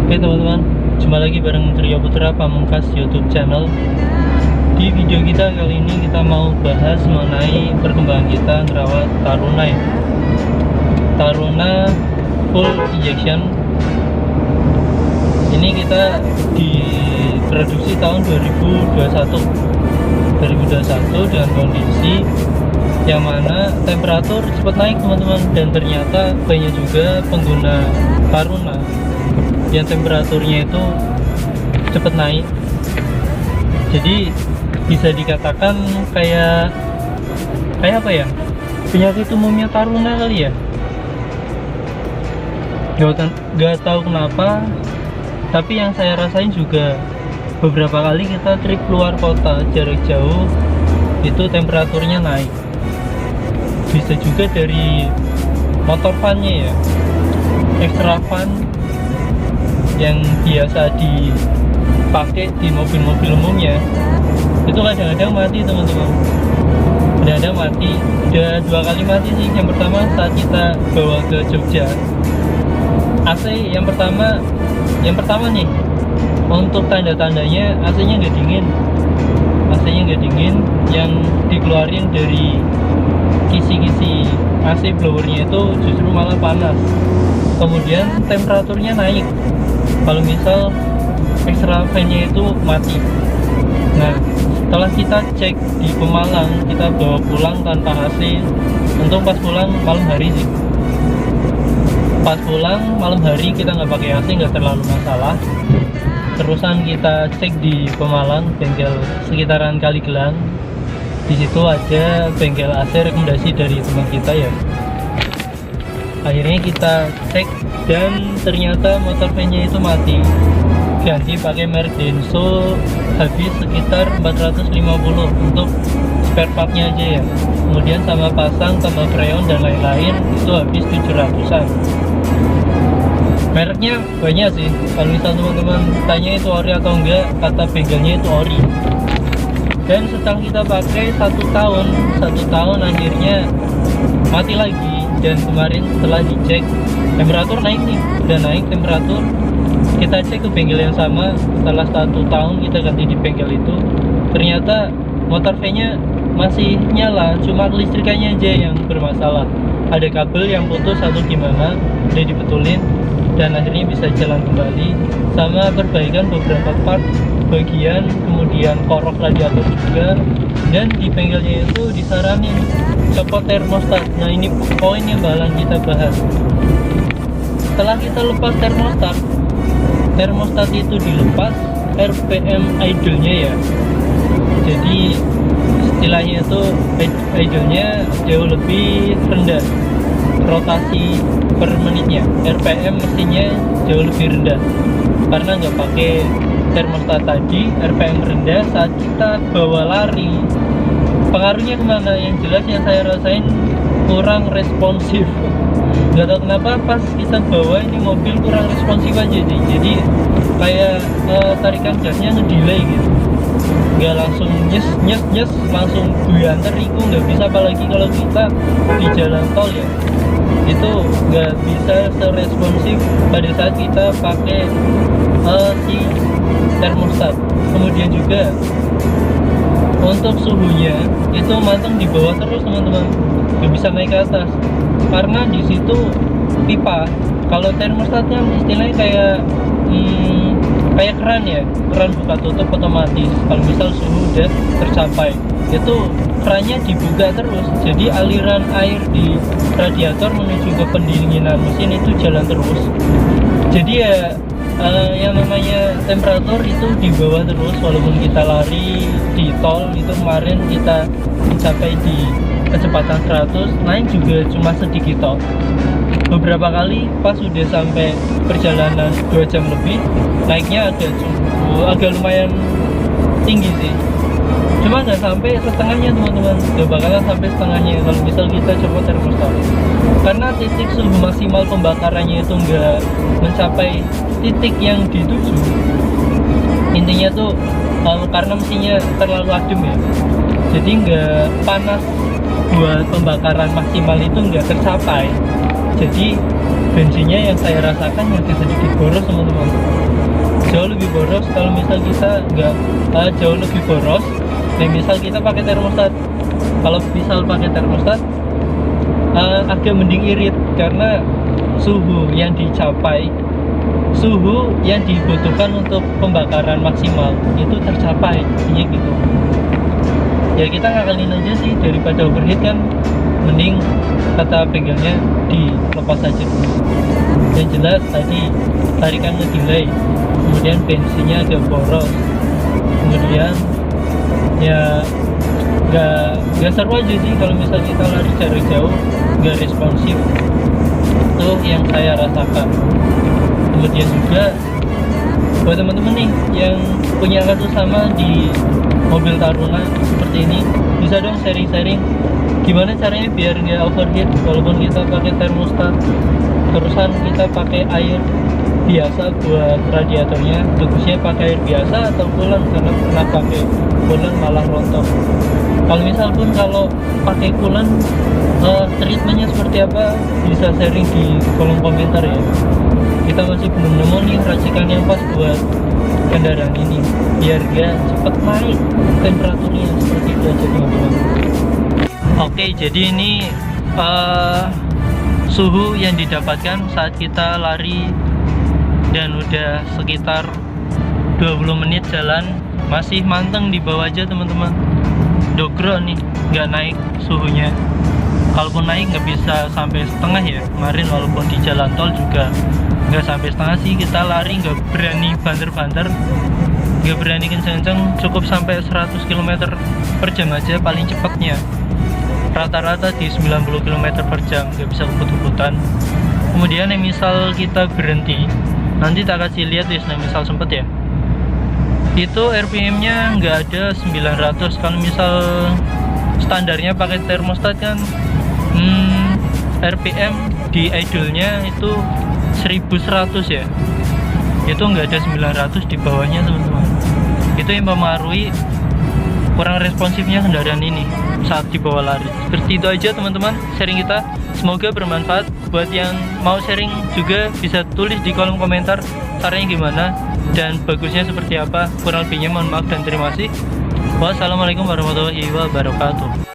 Oke teman-teman, jumpa lagi bareng Trio Putra Pamungkas YouTube channel. Di video kita kali ini kita mau bahas mengenai perkembangan kita ngerawat Taruna ya. Taruna full injection. Ini kita diproduksi tahun 2021 dengan kondisi yang mana temperatur cepat naik teman-teman, dan ternyata banyak juga pengguna Taruna yang temperaturnya itu cepat naik. Jadi bisa dikatakan kayak apa ya, penyakit umumnya Taruna kali ya. Gak tahu kenapa, tapi yang saya rasain juga beberapa kali kita trip keluar kota jarak jauh itu temperaturnya naik. Bisa juga dari motor fan-nya ya, extra fan yang biasa dipakai di mobil-mobil umumnya itu kadang-kadang mati teman-teman. Kadang-kadang mati, udah 2 kali mati sih. Yang pertama saat kita bawa ke Jogja, AC yang pertama nih, untuk tanda-tandanya AC-nya nggak dingin. AC-nya nggak dingin, yang dikeluarin dari kisi-kisi AC blowernya itu justru malah panas. Kemudian temperaturnya naik kalau misal extra fan-nya itu mati. Nah, setelah kita cek di Pemalang, kita bawa pulang tanpa AC. Untung pas pulang malam hari sih. Pas pulang malam hari kita nggak pakai AC, nggak terlalu masalah. Terusan kita cek di Pemalang, bengkel sekitaran Kaligelang. Di situ ada bengkel AC rekomendasi dari teman kita ya. Akhirnya kita cek dan ternyata motor fan-nya itu mati. Ganti pakai merek Denso, habis sekitar 450 untuk spare part-nya aja ya. Kemudian sama pasang, tambah freon dan lain-lain itu habis 700-an. Mereknya banyak sih. Kalau misal teman-teman tanya itu ori atau enggak, kata bengkelnya itu ori. Dan setelah kita pakai 1 tahun akhirnya mati lagi. Dan kemarin setelah dicek temperatur naik nih, udah naik temperatur. Kita cek ke bengkel yang sama, setelah 1 tahun kita ganti di bengkel itu, ternyata motor fan-nya masih nyala, cuma kelistrikannya aja yang bermasalah. Ada kabel yang putus atau gimana, udah dibetulin dan akhirnya bisa jalan kembali. Sama perbaikan beberapa part bagian, kemudian korok radiator juga. Dan di bengkelnya itu disaranin copot termostat. Nah, ini poin yang bakalan kita bahas. Setelah kita lepas termostat itu dilepas, RPM idle-nya ya. Jadi istilahnya itu idle-nya jauh lebih rendah, rotasi per menitnya. RPM mesinnya jauh lebih rendah karena nggak pakai termostat tadi. RPM rendah saat kita bawa lari. Pengaruhnya kemana? Yang jelas yang saya rasain kurang responsif. Gak tahu kenapa pas kita bawa ini mobil kurang responsif aja sih. Jadi kayak tarikan gasnya ngedelay gitu, nggak langsung nyes langsung buanter itu nggak bisa. Apalagi kalau kita di jalan tol ya, itu nggak bisa seresponsif pada saat kita pakai si termostat. Kemudian juga untuk suhunya itu manteng di bawah terus teman-teman, nggak bisa naik ke atas karena di situ pipa. Kalau termostatnya istilahnya kayak keran ya, keran buka tutup otomatis. Kalau misal suhu udah tercapai, itu kerannya dibuka terus, jadi aliran air di radiator menuju ke pendinginan mesin itu jalan terus. Jadi ya yang namanya temperatur itu di bawah terus walaupun kita lari di tol. Itu kemarin kita mencapai di kecepatan 100, naik juga cuma sedikit toh. Beberapa kali pas sudah sampai perjalanan 2 jam lebih, naiknya agak lumayan tinggi sih. Cuma nggak sampai setengahnya teman-teman, nggak bakalan sampai setengahnya kalau misal kita coba termostat. Karena titik suhu maksimal pembakarannya itu nggak mencapai titik yang dituju. Intinya tuh karena mesinnya terlalu adem ya, jadi nggak panas buat pembakaran maksimal itu nggak tercapai. Jadi bensinnya yang saya rasakan agak sedikit boros teman-teman, jauh lebih boros kalau misal kita nggak jauh lebih boros dan misal kita pakai termostat. Kalau misal pakai termostat agak mending irit karena suhu yang dibutuhkan untuk pembakaran maksimal itu tercapai, intinya gitu. Ya kita ngakalin aja sih, daripada overheat kan mending kata bengkelnya dilepas aja dulu. Yang jelas tadi tarikan ngedelay, kemudian bensinnya agak boros, kemudian ya nggak seru aja sih kalau misal kita lari jarak jauh nggak responsif. Itu yang saya rasakan. Kemudian juga buat teman-teman nih yang punya kasus sama di mobil Taruna seperti ini, bisa dong sharing-sharing gimana caranya biar nggak overheat walaupun kita pakai termostat. Terusan kita pakai air biasa buat radiatornya, bagusnya pakai air biasa atau coolant, karena pernah pakai coolant malah rontok. Kalau misal pun kalau pakai coolant treatmentnya seperti apa, bisa sharing di kolom komentar ya. Kita masih belum nemu nih racikan yang pas buat kendaraan ini biar dia cepet naik temperaturnya, seperti itu aja teman-teman. Oke, jadi ini suhu yang didapatkan saat kita lari dan udah sekitar 20 menit jalan, masih manteng di bawah aja teman-teman. Dogro nih, nggak naik suhunya. Kalaupun naik nggak bisa sampai setengah ya. Kemarin walaupun di jalan tol juga nggak sampai setengah sih, kita lari nggak berani banter-banter, nggak berani kenceng-kenceng, cukup sampai 100 km per jam aja paling cepatnya. Rata-rata di 90 km per jam, nggak bisa kebut-kebutan. Kemudian yang misal kita berhenti, nanti tak kasih lihat ya, misal sempet ya, itu RPM nya nggak ada 900. Kalau misal standarnya pakai termostat kan RPM di idle-nya itu 1100 ya, itu nggak ada 900 di bawahnya teman-teman. Itu yang mempengaruhi kurang responsifnya kendaraan ini saat dibawa lari. Seperti itu aja teman-teman sharing kita, semoga bermanfaat. Buat yang mau sharing juga bisa tulis di kolom komentar caranya gimana dan bagusnya seperti apa. Kurang lebihnya mohon maaf dan terima kasih. Wassalamualaikum warahmatullahi wabarakatuh.